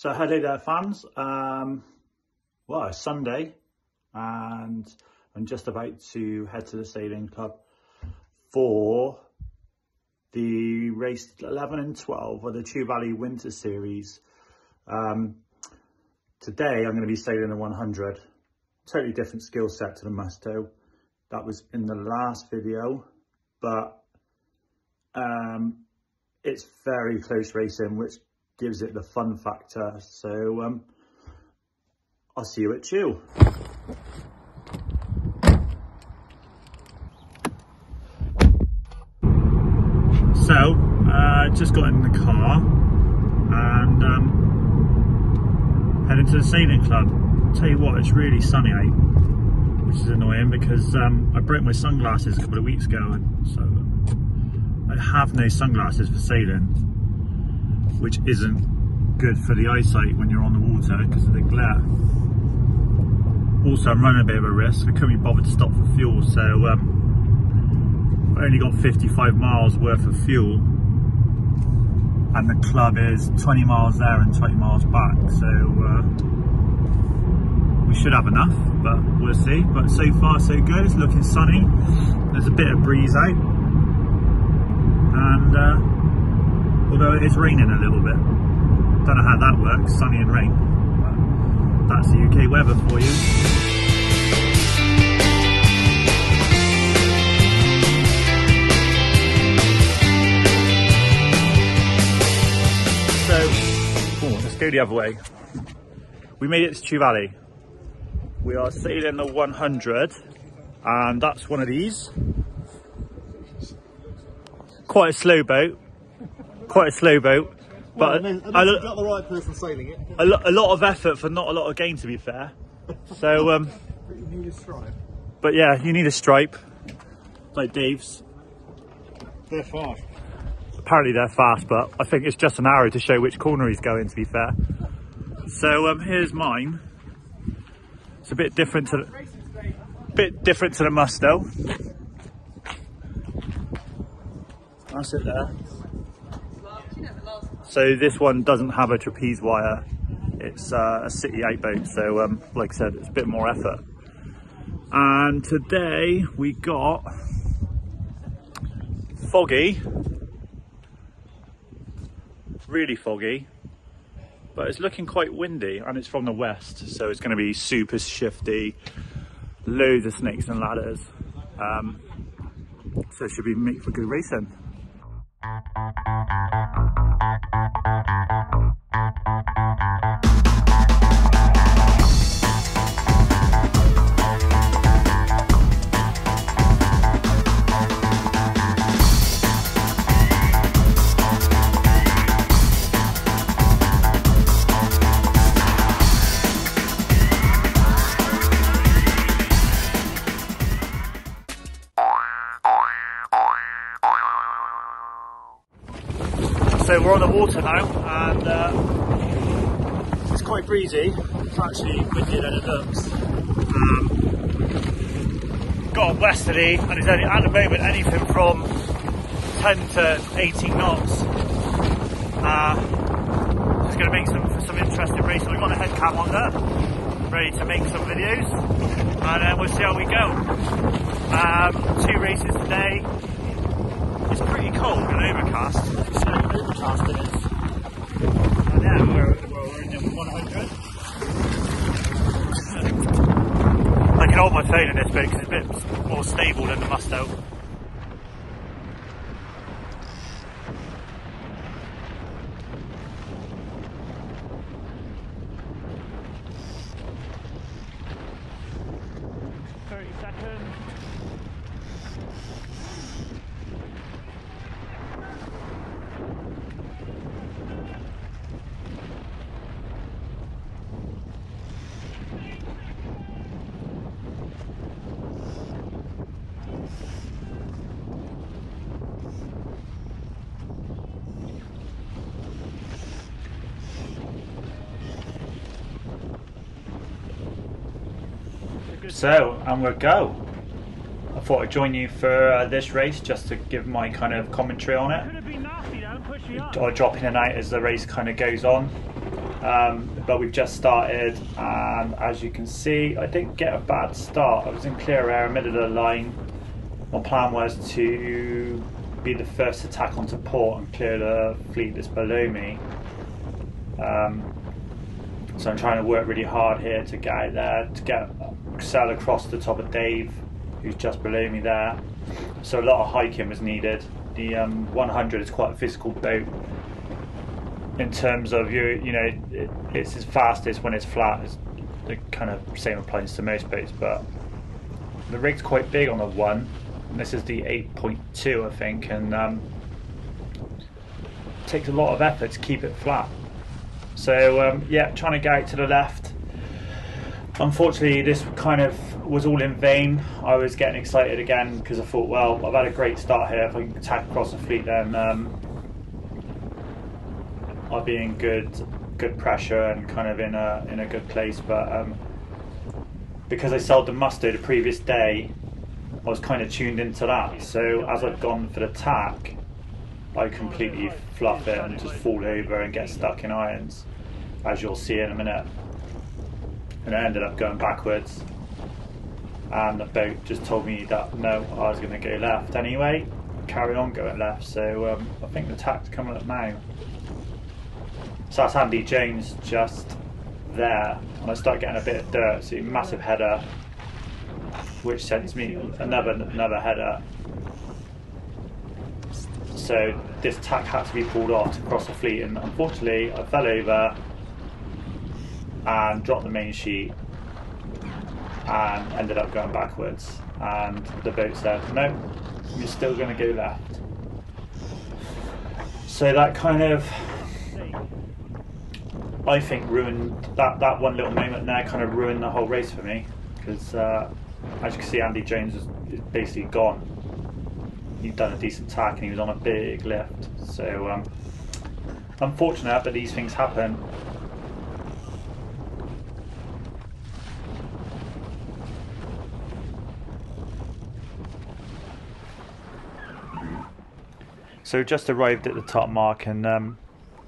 So hello there fans, well it's Sunday and I'm just about to head to the sailing club for the race 11 and 12 of the True Valley Winter Series. Today I'm going to be sailing the 100, totally different skill set to the Musto. That was in the last video, but it's very close racing, which gives it the fun factor. So I'll see you at Chew. So just got in the car and heading to the sailing club. Tell you what, it's really sunny out, which is annoying because I broke my sunglasses a couple of weeks ago, and so I have no sunglasses for sailing, which isn't good for the eyesight when you're on the water because of the glare. Also, I'm running a bit of a risk. I couldn't be bothered to stop for fuel, so I only got 55 miles worth of fuel, and the club is 20 miles there and 20 miles back, so we should have enough, but we'll see. But so far so good. It's looking sunny, there's a bit of breeze out, and although it is raining a little bit, don't know how that works, sunny and rain, but that's the UK weather for you. So, let's go the other way. We made it to True Valley. We are sailing the 100, and that's one of these. Quite a slow boat. But well, got the right person sailing it. A lot of effort for not a lot of gain, to be fair. So, but you need a stripe. But yeah, you need a stripe, like Dave's. They're fast. Apparently they're fast, but I think it's just an arrow to show which corner he's going, to be fair. So here's mine. It's a bit different to the Musto. That's it there. So this one doesn't have a trapeze wire. It's a city out boat, so like I said, it's a bit more effort. And today we got foggy, really foggy, but it's looking quite windy, and it's from the west, so it's going to be super shifty, loads of snakes and ladders, so it should be made for good racing. So we're on the water now, and it's quite breezy. It's actually windier than it looks. Got a westerly, and it's only, at the moment, anything from 10 to 18 knots. It's going to make some interesting racing. We've got a head cam on there, ready to make some videos, and then we'll see how we go. 2 races today. It's pretty cold and overcast. It's so overcast it is. And yeah, we're in the 100. I can hold my phone in this bit because it's a bit more stable than the Musto. So, and we'll go. I thought I'd join you for this race just to give my kind of commentary on it. I'll drop in and out as the race kind of goes on. but we've just started, and as you can see, I didn't get a bad start. I was in clear air, middle of the line. My plan was to be the first to tack onto port and clear the fleet that's below me. So I'm trying to work really hard here to get out there, to sail across the top of Dave, who's just below me there. So a lot of hiking was needed. The 100 is quite a physical boat in terms of it's as fastest when it's flat. It's the kind of same applies to most boats, but the rig's quite big on the one. And this is the 8.2, I think, and it takes a lot of effort to keep it flat. So yeah, trying to get out to the left. Unfortunately, this kind of was all in vain. I was getting excited again because I thought, well, I've had a great start here. If I can tack across the fleet, then I'll be in good pressure and kind of in a good place. But because I sold the Musto the previous day, I was kind of tuned into that. So as I've gone for the tack, I completely fluff it and just fall over and get stuck in irons, as you'll see in a minute. And I ended up going backwards, and the boat just told me that no, I was going to go left anyway, carry on going left. So I think the tack's coming up now. So that's Andy Jones just there, and I start getting a bit of dirt, so massive header, which sends me another header. So this tack had to be pulled off to cross the fleet, and unfortunately I fell over and dropped the main sheet and ended up going backwards, and the boat said no, you're still going to go left. So that kind of, I think, ruined that one little moment there, kind of ruined the whole race for me, because as you can see, Andy Jones is basically gone. He'd done a decent tack and he was on a big lift. So unfortunate, but these things happen. So just arrived at the top mark, and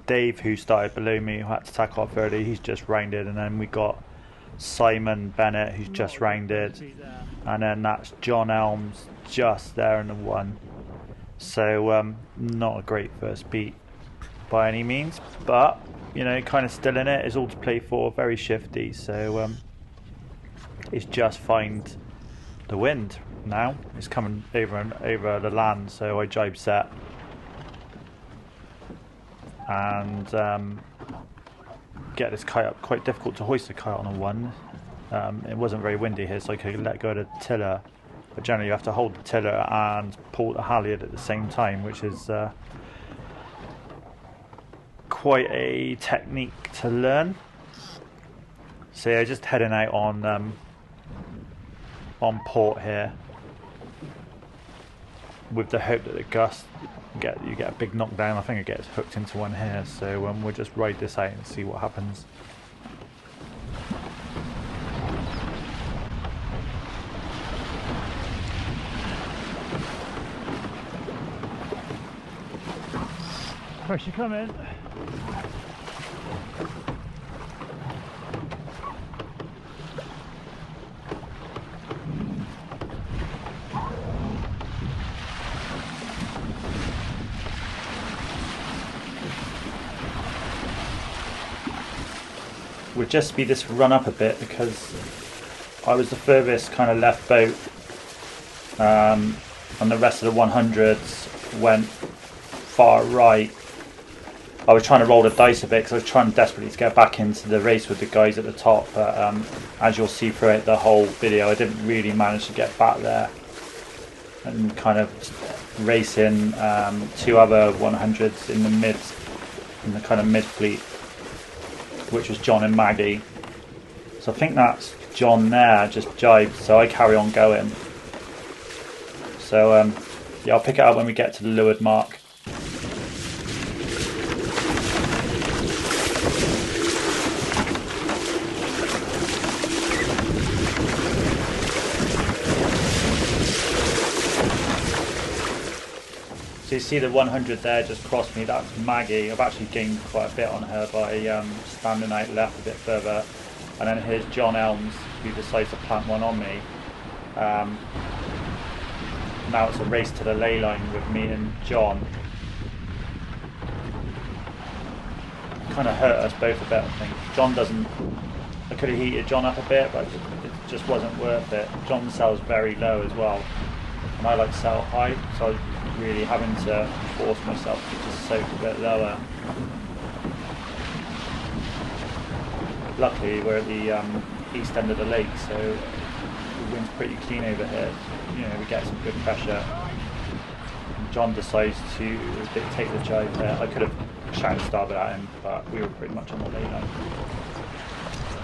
Dave, who started below me, who had to tack off early, he's just rounded, and then we got Simon Bennett, who's just rounded, and then that's John Elms just there in the one. So not a great first beat by any means, but kind of still in it. It's all to play for, very shifty. So it's just find the wind now. It's coming over the land, so I jibe set and get this kite up. Quite difficult to hoist the kite on a one. It wasn't very windy here, so I could let go of the tiller, but generally you have to hold the tiller and pull the halyard at the same time, which is quite a technique to learn. So yeah, just heading out on port here, with the hope that the gust you get a big knockdown. I think it gets hooked into one here, so we'll just ride this out and see what happens. Pressure coming. Would just speed this run up a bit because I was the furthest kind of left boat, and the rest of the 100s went far right. I was trying to roll the dice a bit because I was trying desperately to get back into the race with the guys at the top, but as you'll see throughout the whole video, I didn't really manage to get back there, and kind of racing two other 100s in the kind of mid fleet, which was John and Maggie. So I think that's John there, just jibed, so I carry on going. So yeah, I'll pick it up when we get to the leeward mark. So you see the 100 there just crossed me, that's Maggie. I've actually gained quite a bit on her by standing out left a bit further. And then here's John Elms, who decides to plant one on me. Now it's a race to the ley line with me and John. Kind of hurt us both a bit, I think. I could have heated John up a bit, but it just wasn't worth it. John sells very low as well, and I like to sell high, so I was really having to force myself to just soak a bit lower. Luckily we're at the east end of the lake, so the wind's pretty clean over here. You know, we get some good pressure. And John decides to dictate the jibe there. I could have shouted starboard at him, but we were pretty much on the ley line.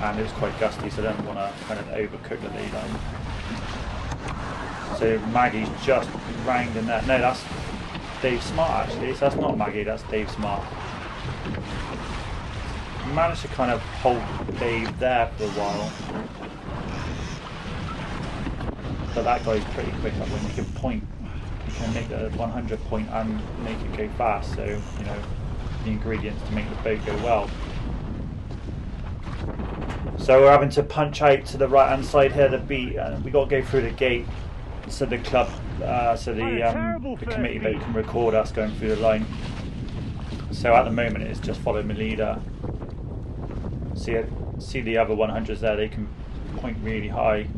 And it was quite gusty, so I didn't want to kind of overcook the ley line. So Maggie's just ranged in there. No, that's Dave Smart actually, so that's not Maggie, that's Dave Smart. Managed to kind of hold Dave there for a while, but that guy's pretty quick up when you can point. You can make the 100 point and make it go fast, so you know the ingredients to make the boat go well. So we're having to punch out to the right hand side here, the beat, and we got to go through the gate so the club, the committee boat can record us going through the line. So at the moment it's just follow my leader. See the other 100s there, they can point really high.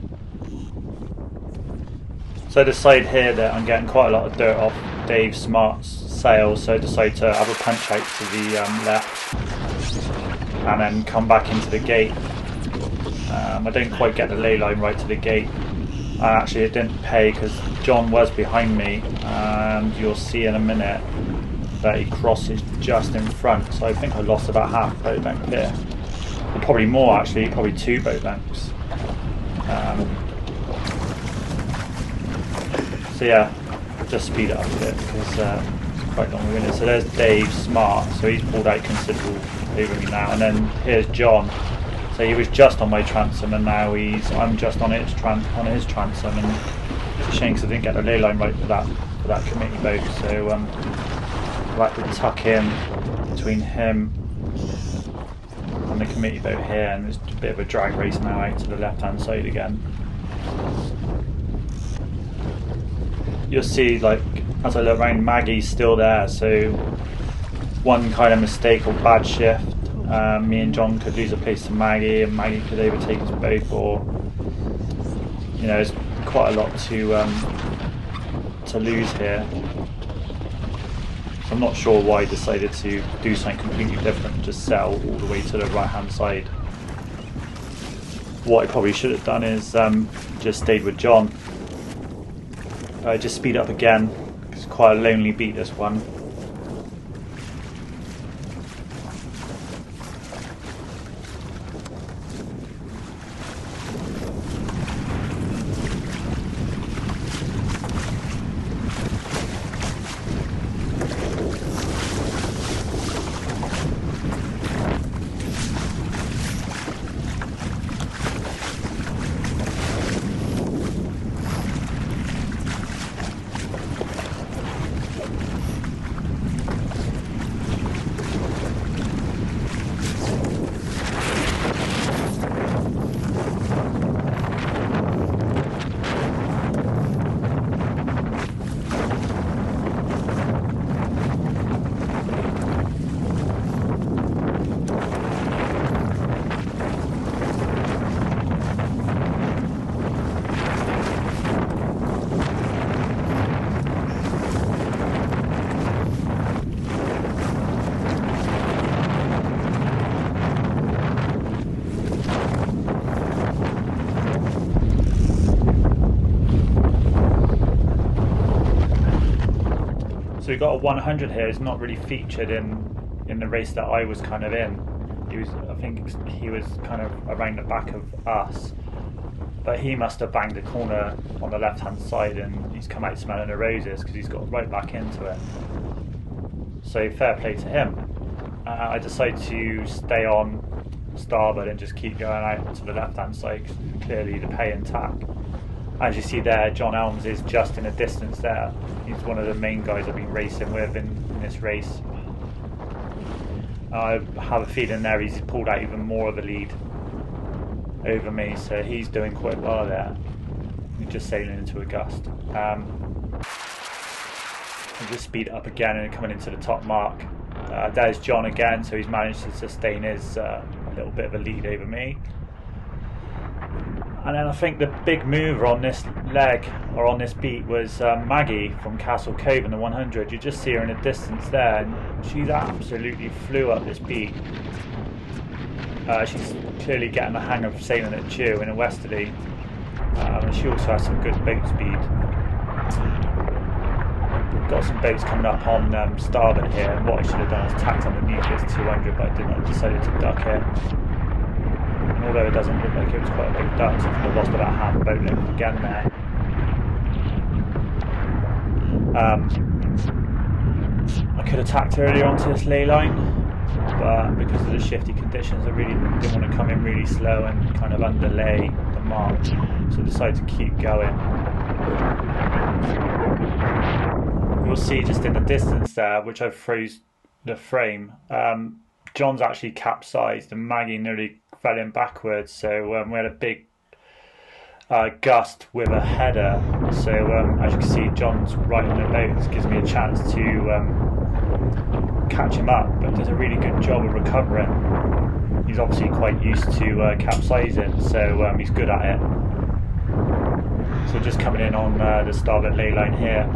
So I decide here that I'm getting quite a lot of dirt off Dave Smart's sails, so I decide to have a punch out to the left and then come back into the gate. I don't quite get the ley line right to the gate, and actually it didn't pay because John was behind me, and you'll see in a minute that he crosses just in front, so I think I lost about half a boat length here. Probably more actually, probably 2 boat lengths. So yeah, just speed it up a bit because it's quite long-winded. So there's Dave Smart, so he's pulled out considerable over me now, and then here's John. So he was just on my transom, and now I'm just on his transom, and it's a shame because I didn't get the ley line right for that committee boat. So I'll have to tuck in between him and the committee boat here, and there's a bit of a drag race now out to the left hand side again. You'll see, like, as I look around, Maggie's still there, so one kind of mistake or bad shift, me and John could lose a place to Maggie, and Maggie could overtake us both, or you know, there's quite a lot to lose here. I'm not sure why I decided to do something completely different, just sail all the way to the right hand side. What I probably should have done is just stayed with John. Just speed up again, it's quite a lonely beat this one. So we got a 100 here. It's not really featured in the race that I was kind of in. I think he was kind of around the back of us, but he must have banged a corner on the left hand side and he's come out smelling the roses because he's got right back into it. So fair play to him. I decided to stay on starboard and just keep going out to the left hand side, clearly the pay and tack. As you see there, John Elms is just in the distance there. He's one of the main guys I've been racing with in this race. I have a feeling there he's pulled out even more of a lead over me, so he's doing quite well there. He's just sailing into a gust. I'll just speed it up again and coming into the top mark. There's John again, so he's managed to sustain his little bit of a lead over me. And then I think the big mover on this leg, or on this beat, was Maggie from Castle Cove in the 100. You just see her in the distance there, and she's absolutely flew up this beat. She's clearly getting the hang of sailing at Chew in a westerly. And she also has some good boat speed. Got some boats coming up on starboard here, and what I should have done is tacked underneath this 200, but I did not, decided to duck it. And although it doesn't look like it was quite a big duck, so I lost about half a boat length again there. I could have tacked earlier onto this ley line, but because of the shifty conditions I really didn't want to come in really slow and kind of underlay the mark, so I decided to keep going. You'll see just in the distance there, which I've froze the frame, John's actually capsized and Maggie nearly fell in backwards, so we had a big gust with a header, so as you can see John's right on the boat. This gives me a chance to catch him up, but does a really good job of recovering. He's obviously quite used to capsizing, so he's good at it. So just coming in on the starboard ley line here,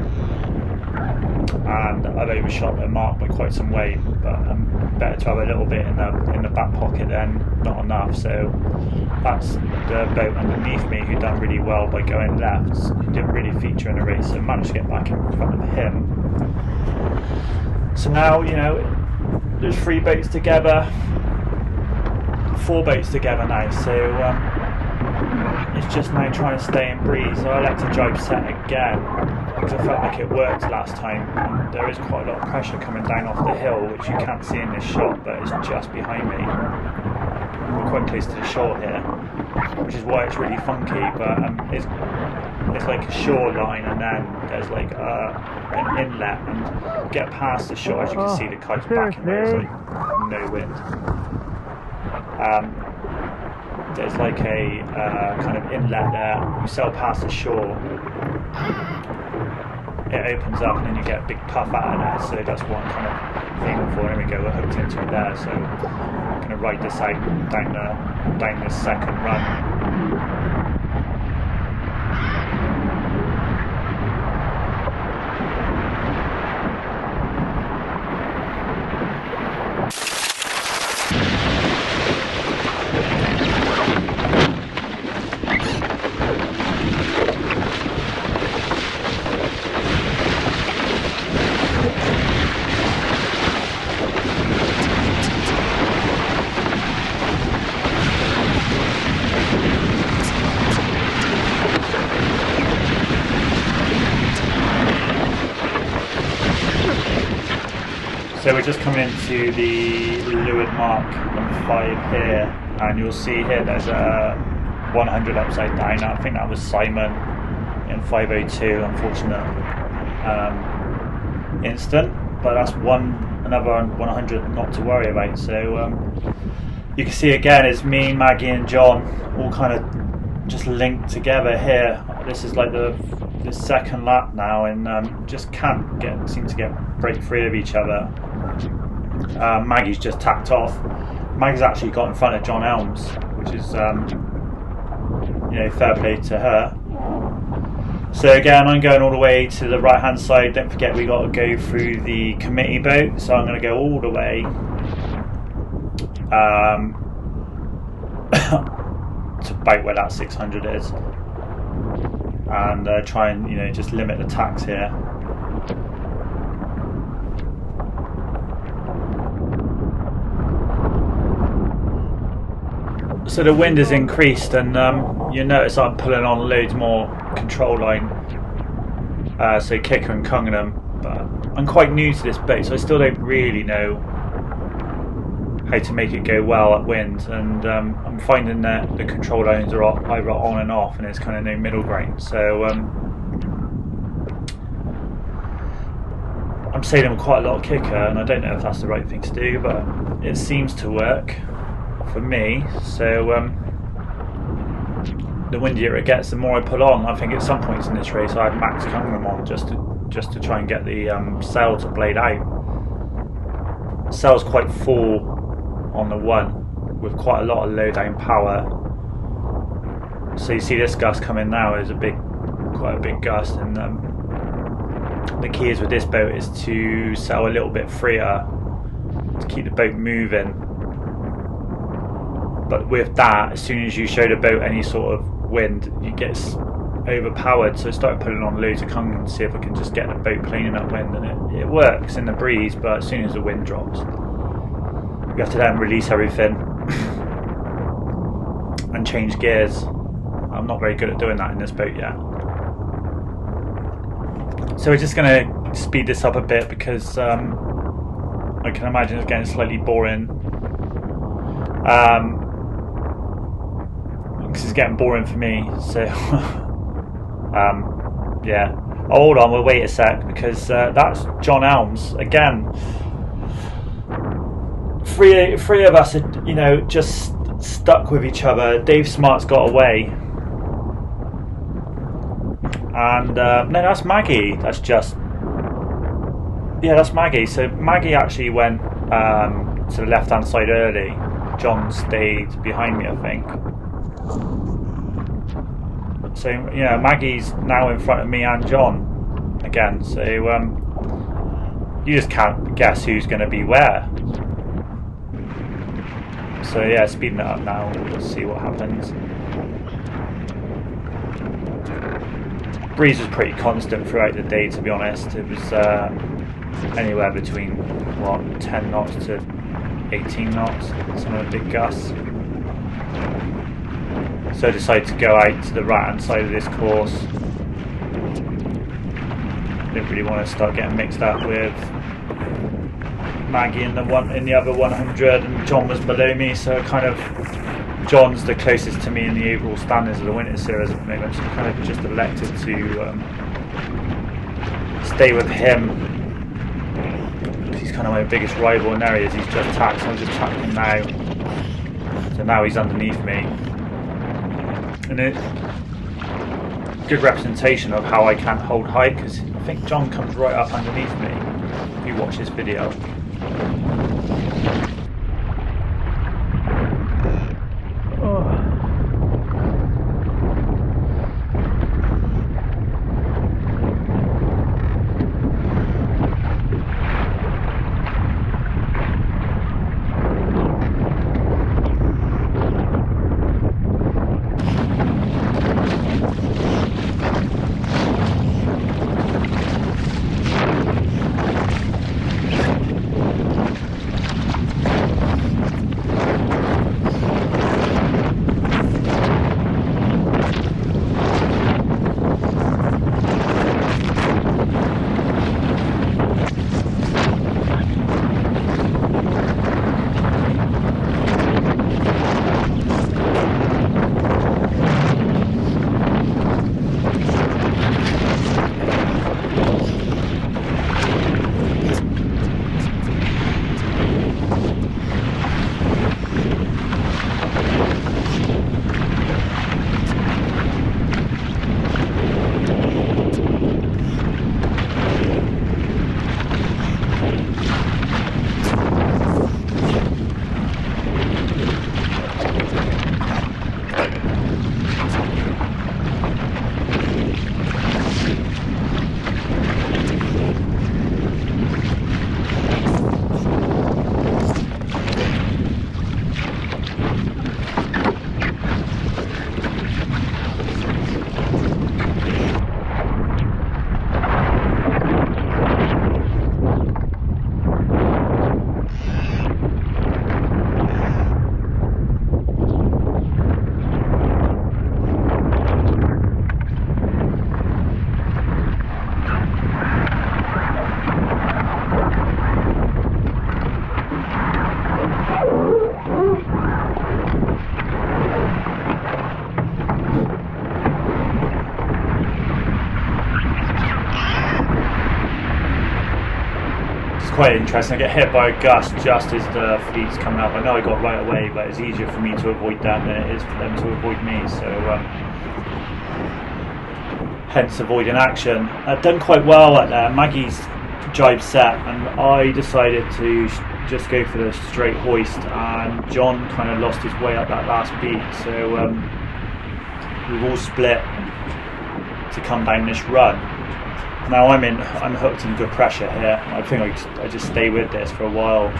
and I've overshot the mark by quite some way, but better to have a little bit in the back pocket than not enough. So that's the boat underneath me, who done really well by going left. He didn't really feature in the race, so managed to get back in front of him. So now, you know, there's 3 boats together, 4 boats together now, so it's just now trying to stay in breeze. So I like to drive set again, because I felt like it worked last time. And there is quite a lot of pressure coming down off the hill, which you can't see in this shot, but it's just behind me. We're quite close to the shore here, which is why it's really funky, but it's like a shoreline, and then there's like an inlet, and get past the shore, as you can see the kite's back in there, there's like no wind. There's like a kind of inlet there. You sail past the shore, it opens up, and then you get a big puff out of there, so that's what I'm kind of aiming for. There we go, we're hooked into it there, so I'm going to ride this out down this second run. So we're just coming into the leeward mark on 5 here, and you'll see here there's a 100 upside down. I think that was Simon in 502, unfortunate instant, but that's another 100 not to worry about. So you can see again it's me, Maggie and John all kind of just linked together here. This is like the second lap now, and just can't seem to break free of each other. Maggie's just tacked off. Maggie's actually got in front of John Elms, which is you know, fair play to her. So again, I'm going all the way to the right hand side. Don't forget we got to go through the committee boat, so I'm going to go all the way to about where that 600 is, and try and, you know, just limit the tacks here. So the wind has increased, and you notice I'm pulling on loads more control line, so Kicker and Cunningham, but I'm quite new to this boat, so I still don't really know how how to make it go well at wind, and I'm finding that the control lines are either on and off, and there's kind of no middle ground. So I'm sailing with quite a lot of kicker, and I don't know if that's the right thing to do, but it seems to work for me. So the windier it gets, the more I pull on. I think at some points in this race I had max Cunningham on just to try and get the sail to blade out. The sail's quite full on the one, with quite a lot of low down power. So you see this gust coming now is quite a big gust, and the key is with this boat is to sail a little bit freer to keep the boat moving. But with that, as soon as you show the boat any sort of wind, it gets overpowered. So I started pulling on loads of Cunningham to see if I can just get the boat planing upwind, and it works in the breeze, but as soon as the wind drops, you have to then release everything and change gears. I'm not very good at doing that in this boat yet. So we're just going to speed this up a bit because I can imagine it's getting slightly boring. Because it's getting boring for me. So yeah. Oh, hold on, we'll wait a sec, because that's John Elms again. Three of us are, you know, just stuck with each other. Dave Smart's got away. And no, that's Maggie. That's Maggie. So Maggie actually went to the left hand side early. John stayed behind me, I think. So yeah, Maggie's now in front of me and John again. So you just can't guess who's going to be where. So yeah, speeding it up now. We'll see what happens. Breeze was pretty constant throughout the day, to be honest. It was anywhere between 10 knots to 18 knots, some of the big gusts. So I decided to go out to the right hand side of this course. Didn't really want to start getting mixed up with Maggie in the other 100, and John was below me, so kind of John's the closest to me in the overall standings of the winter series at the moment, so I kind of just elected to stay with him. He's kind of my biggest rival in areas. He's just tacked, so I'll just tack him now. So now he's underneath me. And it's good representation of how I can't hold height, because I think John comes right up underneath me if you watch this video. quite interesting. I get hit by a gust just as the fleet's coming up. I know I got right away, but it's easier for me to avoid them than it is for them to avoid me. So hence avoiding action. I've done quite well at there. Maggie's jibe set, and I decided to just go for the straight hoist, and John kind of lost his way up that last beat. So we've all split to come down this run. Now I'm hooked in good pressure here. I think I just stay with this for a while.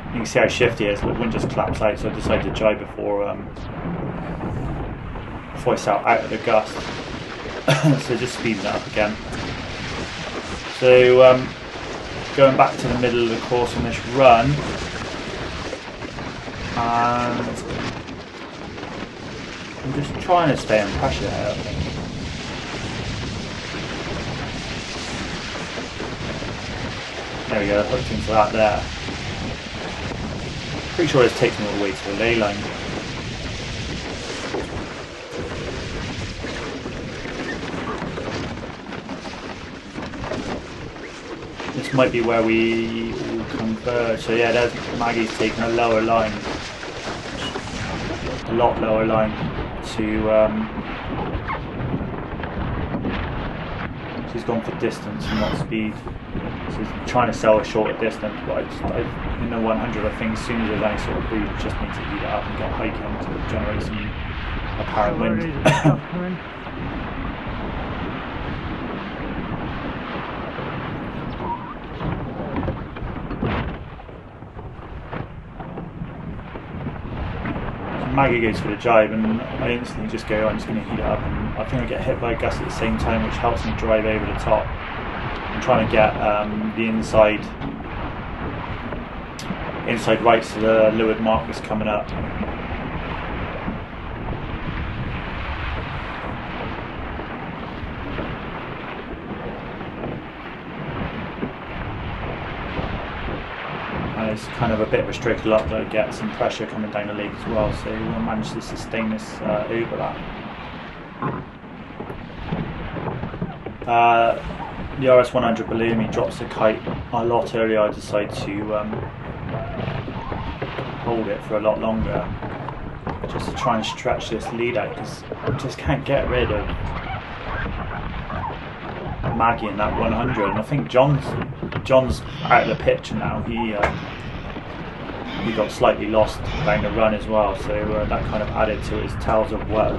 You can see how shifty it is. The wind just claps out, so I decided to jibe before I set out of the gust. So just speeding it up again. So going back to the middle of the course on this run, and I'm just trying to stay on pressure here, I think. There we go, hooked into that there. Pretty sure it's taken me all the way to the ley line. This might be where we all converge. So yeah, there's Maggie's taking a lower line. A lot lower line to she's gone for distance and not speed. She's trying to sell a shorter distance, but in the 100 I think as soon as there's any sort of breeze, just need to heat it up and get hiking to generate some apparent wind. Maggie goes for the jibe, and I instantly just go, I'm just going to heat it up, and I think I get hit by a gust at the same time, which helps me drive over the top. I'm trying to get the inside right to the leeward mark that's coming up. And it's kind of a bit of a straight up that gets some pressure coming down the lake as well, so we'll manage to sustain this over that. The RS100 balloon, he drops the kite a lot earlier. I decided to hold it for a lot longer just to try and stretch this lead out, because I just can't get rid of Maggie in that 100. And I think John's out of the picture now. He got slightly lost down the run as well, so that kind of added to his tails of woe.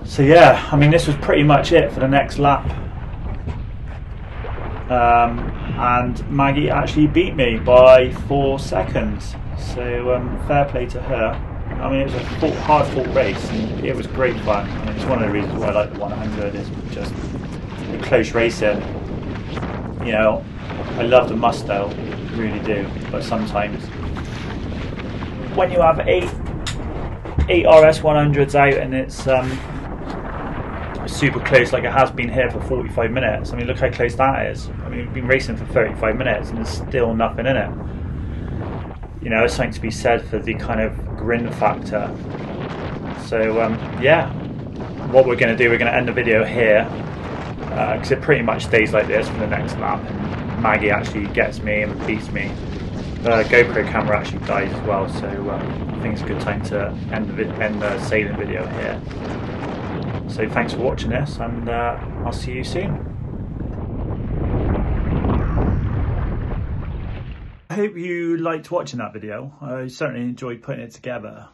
So yeah, I mean, this was pretty much it for the next lap. And Maggie actually beat me by 4 seconds, so fair play to her. I mean, it was a hard fought race, and it was great fun. I mean, it's one of the reasons why I like the 100, is just the close racing. You know, I love the must-style, really do, but sometimes when you have eight RS100s out and it's super close, like it has been here for 45 minutes. I mean, look how close that is. I mean, we've been racing for 35 minutes and there's still nothing in it. You know, it's something to be said for the kind of grin factor. So yeah, what we're going to do, we're going to end the video here, because it pretty much stays like this for the next lap, and Maggie actually gets me and beats me. The GoPro camera actually dies as well, so I think it's a good time to end the sailing video here. So thanks for watching this, and I'll see you soon. I hope you liked watching that video. I certainly enjoyed putting it together.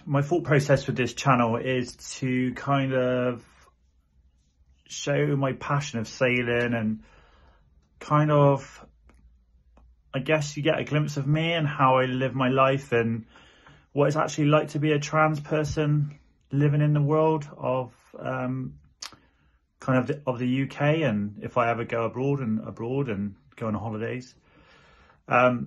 My thought process with this channel is to kind of show my passion of sailing, and kind of, I guess you get a glimpse of me and how I live my life, and what it's actually like to be a trans person living in the world of kind of the UK, and if I ever go abroad and go on holidays. A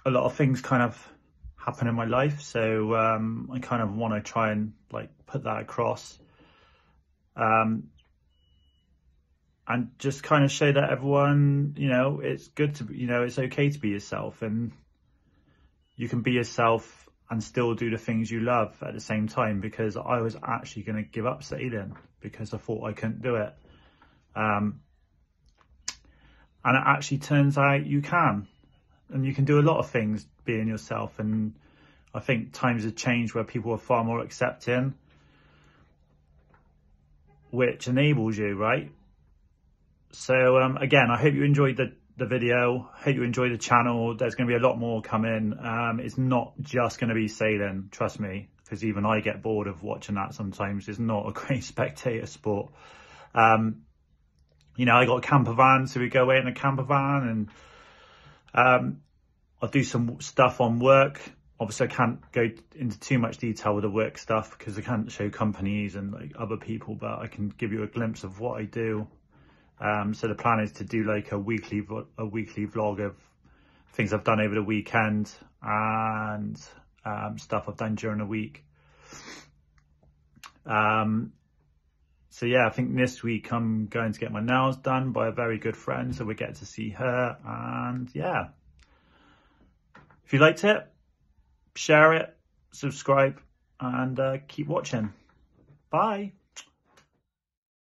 lot of things kind of happen in my life, so I kind of want to try and like put that across, and just kind of show that everyone, you know, it's good to, you know, it's okay to be yourself, and you can be yourself and still do the things you love at the same time, because I was actually going to give up sailing because I thought I couldn't do it. And it actually turns out you can, and you can do a lot of things being yourself. And I think times have changed where people are far more accepting, which enables you, right? So again, I hope you enjoyed the video. I hope you enjoyed the channel. There's going to be a lot more coming. It's not just going to be sailing, trust me, because even I get bored of watching that sometimes. It's not a great spectator sport. You know, I got a camper van, so we go away in a camper van, and I'll do some stuff on work. Obviously, I can't go into too much detail with the work stuff because I can't show companies and like other people, but I can give you a glimpse of what I do. So the plan is to do like a weekly vlog of things I've done over the weekend and stuff I've done during the week. So yeah, I think this week I'm going to get my nails done by a very good friend, so we get to see her. And yeah, if you liked it, share it, subscribe, and keep watching. Bye.